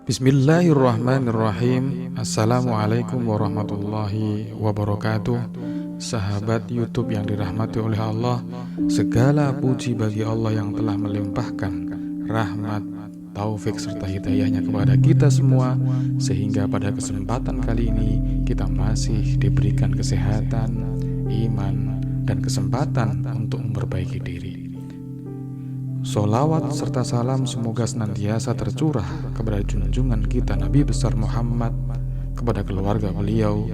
Bismillahirrahmanirrahim. Assalamualaikum warahmatullahi wabarakatuh. Sahabat YouTube yang dirahmati oleh Allah, segala puji bagi Allah yang telah melimpahkan rahmat, taufik serta hidayahnya kepada kita semua, sehingga pada kesempatan kali ini kita masih diberikan kesehatan, iman, dan kesempatan untuk memperbaiki diri. Sholawat serta salam semoga senantiasa tercurah kepada junjungan kita Nabi besar Muhammad, kepada keluarga beliau,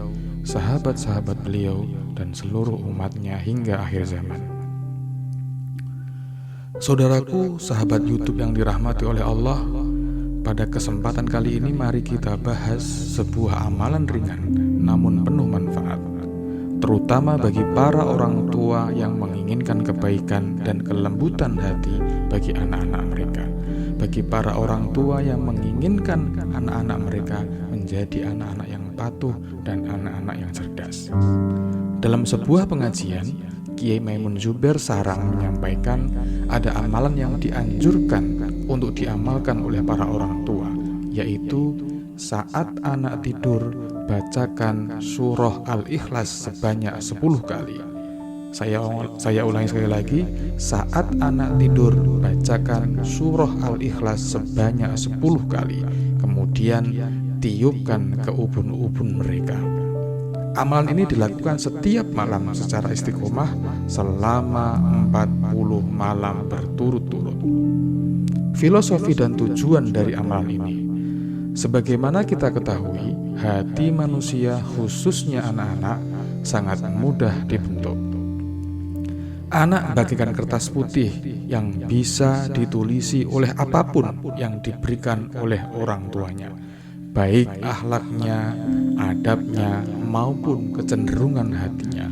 sahabat-sahabat beliau, dan seluruh umatnya hingga akhir zaman. Saudaraku, sahabat YouTube yang dirahmati oleh Allah, pada kesempatan kali ini mari kita bahas sebuah amalan ringan namun penuh manfaat, terutama bagi para orang tua yang menginginkan kebaikan dan kelembutan hati bagi anak-anak mereka, bagi para orang tua yang menginginkan anak-anak mereka menjadi anak-anak yang patuh dan anak-anak yang cerdas. Dalam sebuah pengajian, Kiai Maimun Zubair Sarang menyampaikan ada amalan yang dianjurkan untuk diamalkan oleh para orang tua, yaitu saat anak tidur, bacakan surah Al-Ikhlas sebanyak 10 kali. Saya ulangi sekali lagi, saat anak tidur, bacakan surah Al-Ikhlas sebanyak 10 kali. Kemudian tiupkan ke ubun-ubun mereka. Amalan ini dilakukan setiap malam secara istiqomah selama 40 malam berturut-turut. Filosofi dan tujuan dari amalan ini, sebagaimana kita ketahui, hati manusia khususnya anak-anak sangat mudah dibentuk. Anak bagaikan kertas putih yang bisa ditulisi oleh apapun yang diberikan oleh orang tuanya, baik akhlaknya, adabnya, maupun kecenderungan hatinya.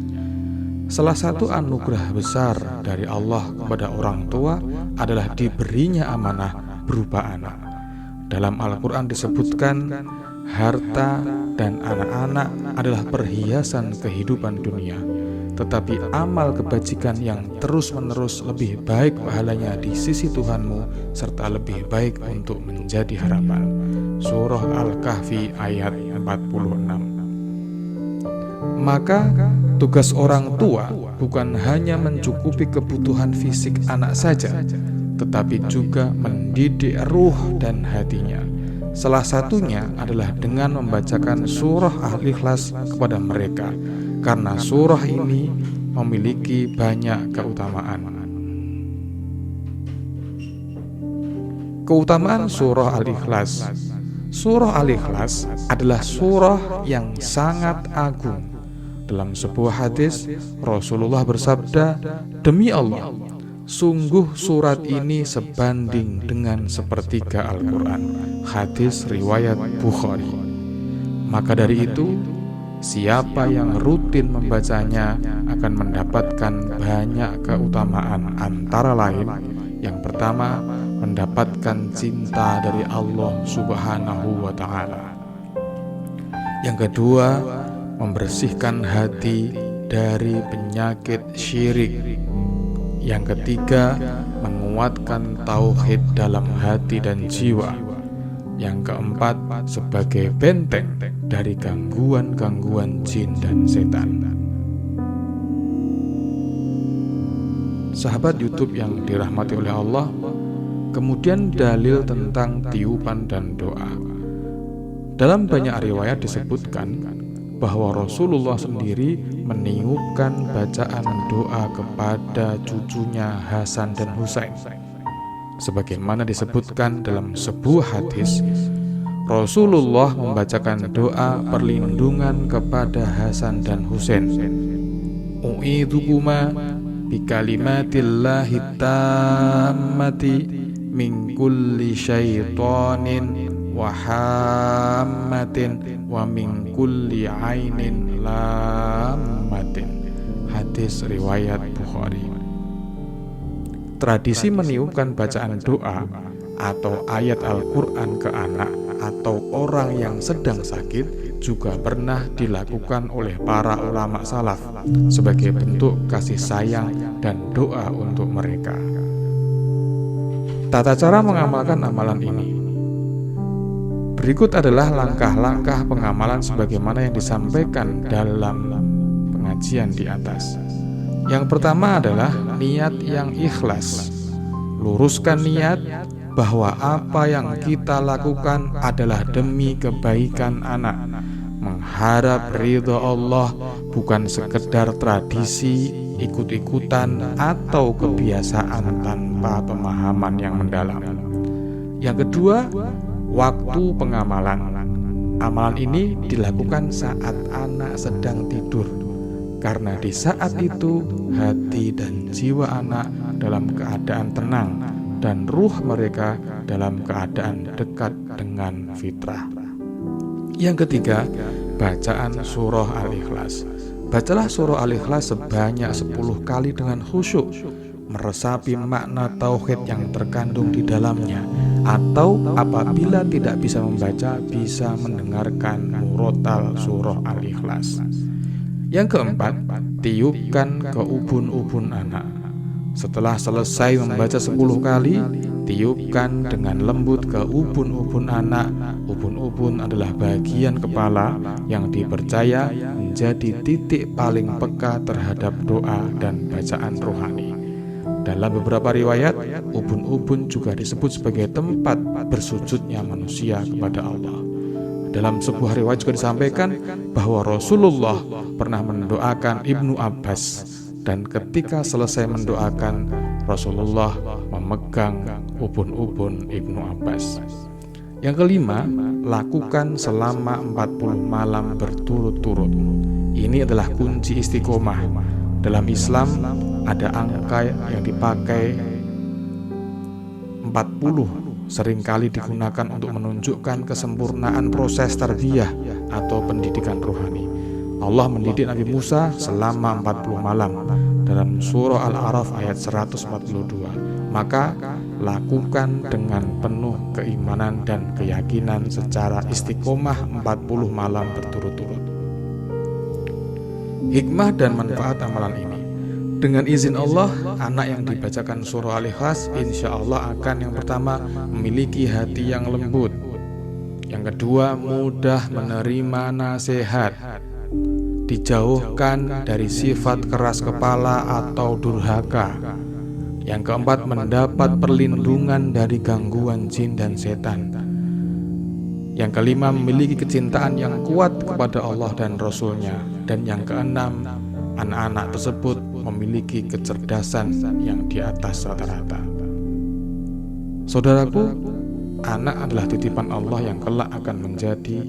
Salah satu anugerah besar dari Allah kepada orang tua adalah diberinya amanah berupa anak. Dalam Al-Quran disebutkan, harta dan anak-anak adalah perhiasan kehidupan dunia, tetapi amal kebajikan yang terus-menerus lebih baik pahalanya di sisi Tuhanmu, serta lebih baik untuk menjadi harapan. Surah Al-Kahfi ayat 46. Maka tugas orang tua bukan hanya mencukupi kebutuhan fisik anak saja, tetapi juga mendidik ruh dan hatinya. Salah satunya adalah dengan membacakan surah Al-Ikhlas kepada mereka, karena surah ini memiliki banyak keutamaan. Keutamaan surah Al-Ikhlas. Surah Al-Ikhlas adalah surah yang sangat agung. Dalam sebuah hadis, Rasulullah bersabda, "Demi Allah, sungguh surat ini sebanding dengan sepertiga Al-Quran." Hadis riwayat Bukhari. Maka dari itu, siapa yang rutin membacanya akan mendapatkan banyak keutamaan, antara lain, yang pertama, mendapatkan cinta dari Allah Subhanahu wa Ta'ala. Yang kedua, membersihkan hati dari penyakit syirik. Yang ketiga, menguatkan tauhid dalam hati dan jiwa. Yang keempat, sebagai benteng dari gangguan-gangguan jin dan setan. Sahabat YouTube yang dirahmati oleh Allah, kemudian dalil tentang tiupan dan doa. Dalam banyak riwayat disebutkan bahwa Rasulullah sendiri meniupkan bacaan doa kepada cucunya Hasan dan Husain. Sebagaimana disebutkan dalam sebuah hadis, Rasulullah membacakan doa perlindungan kepada Hasan dan Husain. U'idzukuma bikalimatillahi tammati min kulli syaitonin wa hammatin wa min kulli ainin lammatin. Hadis riwayat Bukhari. Tradisi meniupkan bacaan doa atau ayat Al-Quran ke anak atau orang yang sedang sakit juga pernah dilakukan oleh para ulama salaf sebagai bentuk kasih sayang dan doa untuk mereka. Tata cara mengamalkan amalan ini. Berikut adalah langkah-langkah pengamalan sebagaimana yang disampaikan dalam pengajian di atas. Yang pertama adalah niat yang ikhlas. Luruskan niat bahwa apa yang kita lakukan adalah demi kebaikan anak, mengharap ridho Allah, bukan sekedar tradisi, ikut-ikutan, atau kebiasaan tanpa pemahaman yang mendalam. Yang kedua, waktu pengamalan. Amalan ini dilakukan saat anak sedang tidur, karena di saat itu hati dan jiwa anak dalam keadaan tenang dan ruh mereka dalam keadaan dekat dengan fitrah. Yang ketiga, bacaan surah Al-Ikhlas. Bacalah surah Al-Ikhlas sebanyak 10 kali dengan khusyuk, meresapi makna tauhid yang terkandung di dalamnya, atau apabila tidak bisa membaca, bisa mendengarkan murotal surah Al-Ikhlas. Yang keempat, tiupkan ke ubun-ubun anak. Setelah selesai membaca 10 kali, tiupkan dengan lembut ke ubun-ubun anak. Ubun-ubun adalah bagian kepala yang dipercaya menjadi titik paling peka terhadap doa dan bacaan rohani. Dalam beberapa riwayat, ubun-ubun juga disebut sebagai tempat bersujudnya manusia kepada Allah. Dalam sebuah riwayat juga disampaikan bahwa Rasulullah pernah mendoakan Ibnu Abbas, dan ketika selesai mendoakan, Rasulullah memegang ubun-ubun Ibnu Abbas. Yang kelima, lakukan selama 40 malam berturut-turut. Ini adalah kunci istiqomah. Dalam Islam ada angka yang dipakai 40, seringkali digunakan untuk menunjukkan kesempurnaan proses tarbiyah atau pendidikan rohani. Allah mendidik Nabi Musa selama 40 malam dalam surah Al-A'raf ayat 142. Maka lakukan dengan penuh keimanan dan keyakinan secara istiqomah 40 malam berturut-turut. Hikmah dan manfaat amalan ini. Dengan izin Allah, anak yang dibacakan surah Al-Ikhlas insya Allah akan yang pertama memiliki hati yang lembut. Yang kedua, mudah menerima nasihat, dijauhkan dari sifat keras kepala atau durhaka. Yang keempat, mendapat perlindungan dari gangguan jin dan setan. Yang kelima, memiliki kecintaan yang kuat kepada Allah dan Rasul-Nya. Dan yang keenam, anak-anak tersebut memiliki kecerdasan yang di atas rata-rata. Saudaraku, anak adalah titipan Allah yang kelak akan menjadi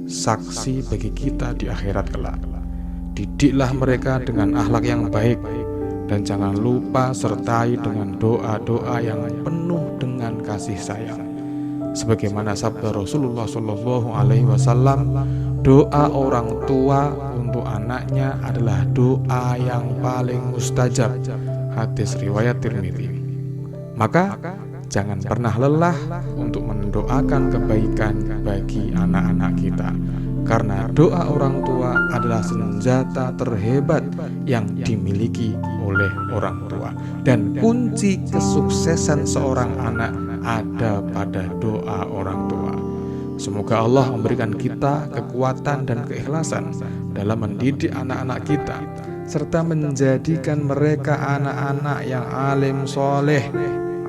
saksi bagi kita di akhirat kelak. Didiklah mereka dengan akhlak yang baik, dan jangan lupa sertai dengan doa-doa yang penuh dengan kasih sayang. Sebagaimana sabda Rasulullah SAW, doa orang tua untuk anaknya adalah doa yang paling mustajab. Hadis riwayat Tirmidzi. Maka jangan pernah lelah untuk mendoakan kebaikan bagi anak-anak kita, karena doa orang tua adalah senjata terhebat yang dimiliki oleh orang tua, dan kunci kesuksesan seorang anak ada pada doa orang tua. Semoga Allah memberikan kita kekuatan dan keikhlasan dalam mendidik anak-anak kita, serta menjadikan mereka anak-anak yang alim soleh,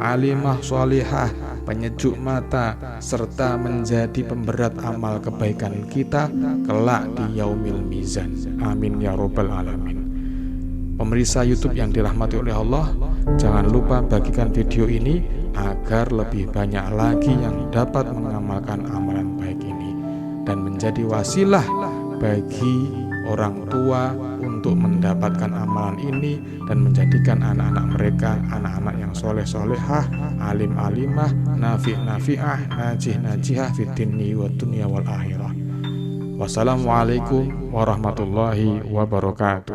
alimah solihah, penyejuk mata, serta menjadi pemberat amal kebaikan kita kelak di yaumil mizan. Amin ya robbal alamin. Pemirsa YouTube yang dirahmati oleh Allah, jangan lupa bagikan video ini agar lebih banyak lagi yang dapat mengamalkan amalan baik ini dan menjadi wasilah bagi orang tua untuk mendapatkan amalan ini dan menjadikan anak-anak mereka anak-anak yang soleh-solehah, alim-alimah, nafi'-nafi'ah, najih-najihah fid dunya wa dunya wal akhirah. Wassalamualaikum warahmatullahi wabarakatuh.